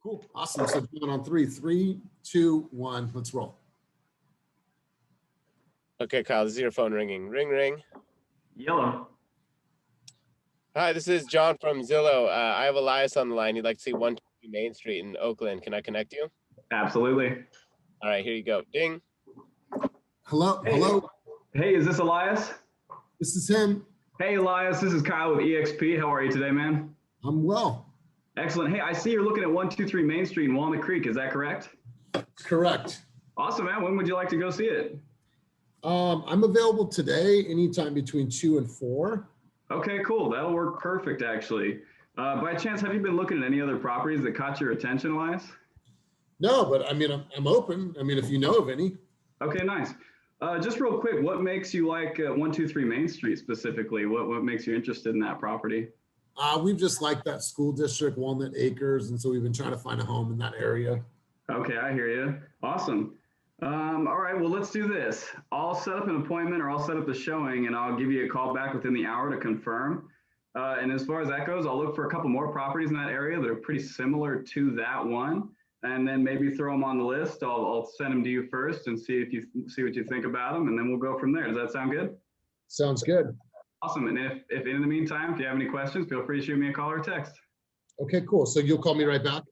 Cool. Awesome. So John on three, three, two, one, let's roll. Okay, Kyle, this is your phone ringing. Ring, ring. Yellow. Hi, this is John from Zillow. I have Elias on the line. He'd like to see 123 Main Street in Oakland. Can I connect you? Absolutely. All right, here you go. Ding. Hello. Hey. Hello. Hey, is this Elias? This is him. Hey, Elias, this is Kyle with EXP. How are you today, man? I'm well. Excellent. Hey, I see you're looking at 123 Main Street in Walnut Creek. Is that correct? Correct. Awesome, man. When would you like to go see it? I'm available today, anytime between 2 and 4. Okay, cool. That'll work perfect, actually. By chance, have you been looking at any other properties that caught your attention, Elias? No, but I mean, I'm open. I mean, if you know of any. Okay, nice. Just real quick, what makes you like 123 Main Street specifically? What makes you interested in that property? We've just liked that school district, Walnut Acres, and so we've been trying to find a home in that area. Okay, I hear you. Awesome. All right, well, let's do this. I'll set up an appointment or I'll set up a showing and I'll give you a call back within the hour to confirm. And as far as that goes, I'll look for a couple more properties in that area that are pretty similar to that one, and then maybe throw them on the list. I'll send them to you first and see what you think about them, and then we'll go from there. Does that sound good? Sounds good. Awesome. And if in the meantime, if you have any questions, feel free to shoot me a call or a text. Okay, cool. So you'll call me right back?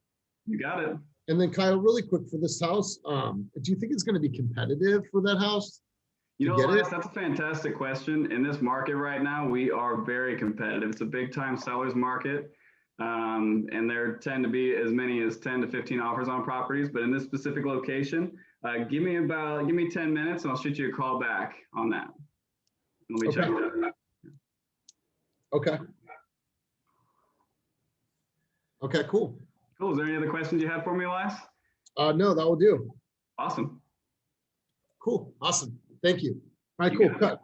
You got it. And then Kyle, really quick for this house, do you think it's going to be competitive for that house? You know, Elias, that's a fantastic question. In this market right now, we are very competitive. It's a big time seller's market. And there tend to be as many as 10 to 15 offers on properties. But in this specific location, give me 10 minutes and I'll shoot you a call back on that. Let me check that. Okay. Okay, cool. Cool. Is there any other questions you have for me, Elias? No, that will do. Awesome. Cool. Awesome. Thank you. All right, cool. Cut.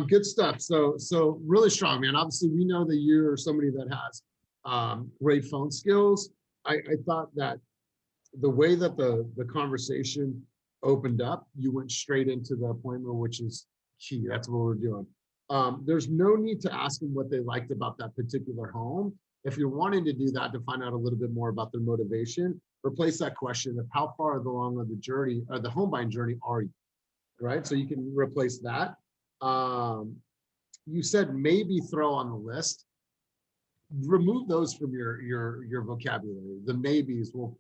Good stuff. So really strong, man. Obviously, we know that you're somebody that has great phone skills. I thought that the way that the conversation opened up, you went straight into the appointment, which is key. That's what we're doing. There's no need to ask them what they liked about that particular home. If you're wanting to do that to find out a little bit more about their motivation, replace that question of how far along of the journey, or the home buying journey are you, right? So you can replace that. You said maybe throw on the list. Remove those from your vocabulary. The maybes will,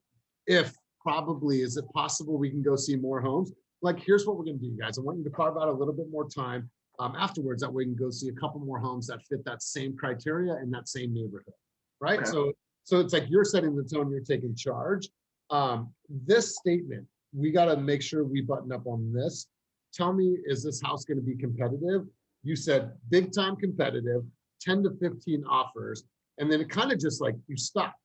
if probably, is it possible we can go see more homes? Like, here's what we're gonna do, guys. I want you to carve out a little bit more time afterwards, that way we can go see a couple more homes that fit that same criteria in that same neighborhood, right? Okay. So it's like you're setting the tone, you're taking charge. This statement, we got to make sure we button up on this. Tell me, is this house going to be competitive? You said big time competitive, 10 to 15 offers, and then it kind of just like you stopped.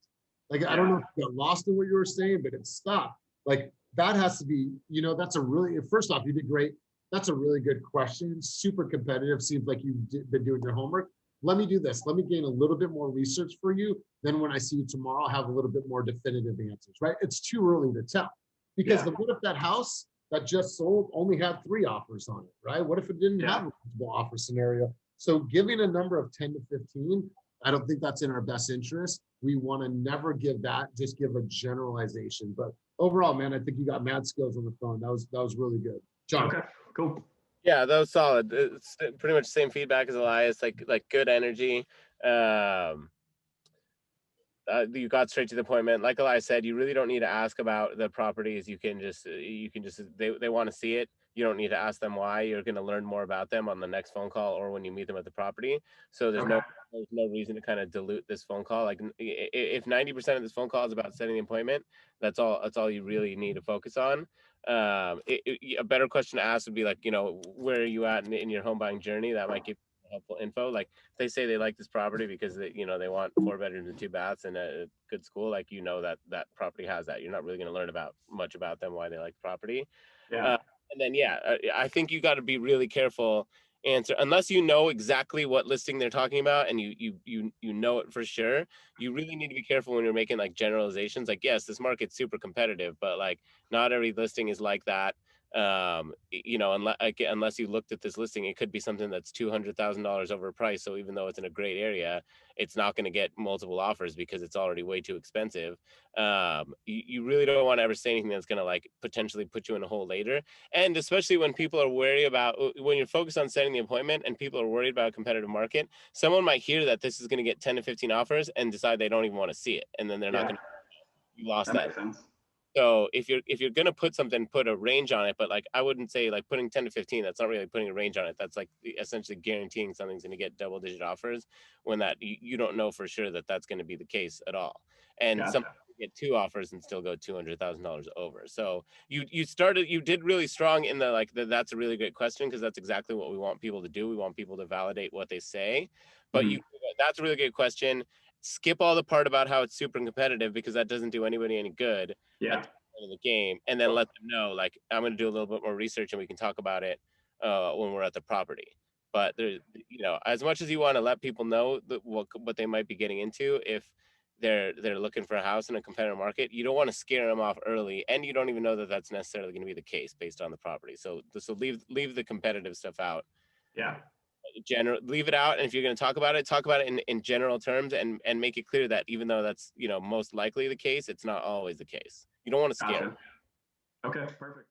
Like, I don't know if you got lost in what you were saying, but it stopped. Like, that has to be, you know, that's a really, first off, you did great. That's a really good question. Super competitive. Seems like you've been doing your homework. Let me do this. Let me gain a little bit more research for you. Then when I see you tomorrow, I'll have a little bit more definitive answers, right? It's too early to tell. Because what if that house that just sold only had 3 offers on it, right? What if it didn't have a multiple offer scenario? So giving a number of 10 to 15, I don't think that's in our best interest. We want to never give that, just give a generalization. But overall, man, I think you got mad skills on the phone. That was really good. John. Okay, cool. Yeah, that was solid. It's pretty much the same feedback as Elias, like good energy. You got straight to the point, man. Like Elias said, you really don't need to ask about the properties. You can just they want to see it. You don't need to ask them why. You're going to learn more about them on the next phone call or when you meet them at the property. So there's no reason to kind of dilute this phone call. Like, if 90% of this phone call is about setting the appointment, that's all you really need to focus on. A better question to ask would be like, you know, where are you at in your home buying journey? That might give helpful info. Like, they say they like this property because they want 4 bedrooms and 2 baths and a good school. Like, that property has that. You're not really going to learn much about them, why they like the property. And then I think you got to be really careful answer, unless you know exactly what listing they're talking about and you know it for sure. You really need to be careful when you're making like generalizations. Like, yes, this market's super competitive, but like not every listing is like that. You know, unless you looked at this listing, it could be something that's $200,000 overpriced. So even though it's in a great area, it's not going to get multiple offers because it's already way too expensive. You really don't want to ever say anything that's going to like potentially put you in a hole later. And especially when people are worried about, when you're focused on setting the appointment and people are worried about a competitive market, someone might hear that this is going to get 10 to 15 offers and decide they don't even want to see it. And then they're not Yeah, going to, you lost that that. makes sense. So if you're gonna put something, put a range on it, but like I wouldn't say like putting 10 to 15, that's not really putting a range on it. That's like essentially guaranteeing something's gonna get double digit offers when that you don't know for sure that that's gonna be the case at all. And some Gotcha. get two offers and still go $200,000 over. So you did really strong in the like that's a really great question because that's exactly what we want people to do. We want people to validate what they say, but Mhm. that's a really good question. Skip all the part about how it's super competitive because that doesn't do anybody any good at Yeah. the end of the game, and then Well, let them know like I'm going to do a little bit more research and we can talk about it when we're at the property. But there, you know, as much as you want to let people know that what they might be getting into if they're looking for a house in a competitive market, you don't want to scare them off early, and you don't even know that that's necessarily going to be the case based on the property. So leave the competitive stuff out. yeah. General, leave it out, and if you're going to talk about it in general terms, and make it clear that even though that's, you know, most likely the case, it's not always the case. You don't want to scare. Gotcha. Okay, perfect.